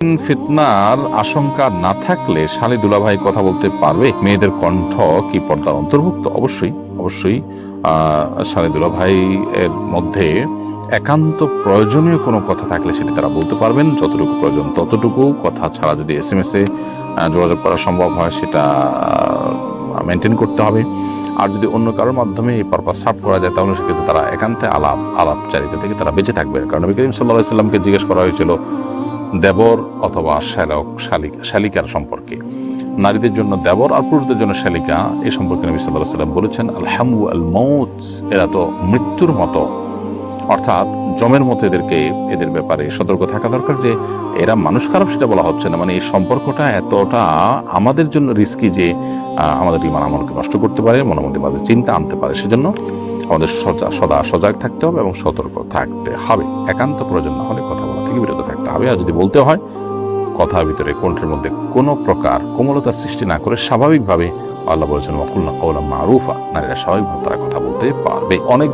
ফিতনার আশঙ্কা না থাকলে শালী দুলাভাই কথা বলতে পারবে? মেয়েদের কণ্ঠ কি পর্দার অন্তর্ভুক্ত? অবশ্যই, অবশ্যই। শালী দুলাভাই এর মধ্যে একান্ত প্রয়োজনীয় কোনো কথা থাকলে সেটি তারা বলতে পারবেন। যতটুকু প্রয়োজন ততটুকু কথা ছাড়া যদি SMS এ যোগাযোগ করা সম্ভব হয় সেটা মেনটেন করতে হবে। আর যদি অন্য কারোর মাধ্যমে এই পারপাস সার্ভ করা যায় তাহলে সেক্ষেত্রে তারা একান্তে আলাপচারিতা থেকে তারা বেঁচে থাকবেন। কারণ নবী করিম সাল্লাল্লাহু আলাইহি সাল্লামকে জিজ্ঞেস করা হয়েছিল দেবর অথবা শালিকার সম্পর্কে। নারীদের জন্য দেবর আর পুরুষদের জন্য শালিকা, এই সম্পর্কে নবী সাল্লাল্লাহু আলাইহি সাল্লাম বলেছেন আল হামু আল মউত, এরা তো মৃত্যুর মতো, অর্থাৎ জমের মতো এদের ব্যাপারে সতর্ক থাকা দরকার যে এরা মানুষ খারাপ সেটা বলা হচ্ছে না, মানে এই সম্পর্কটা এতটা আমাদের জন্য রিস্কি যে আমাদের ইমান আমলকে নষ্ট করতে পারে, মনের মধ্যে মাঝে চিন্তা আনতে পারে। সেজন্য আমাদের সদা সজাগ থাকতে হবে এবং সতর্ক থাকতে হবে। একান্ত প্রয়োজন না হলে কথা বলা থেকে বিরত থাকতে হবে। আর যদি বলতে হয়, কথার ভিতরে কণ্ঠের মধ্যে কোনো প্রকার কোমলতার সৃষ্টি না করে স্বাভাবিকভাবে, আল্লাহ বলেছেন ওয়াকুলনা কাওলাম মারুফা, নারীরা স্বাভাবিকভাবে তারা কথা বলতে পারবে। অনেক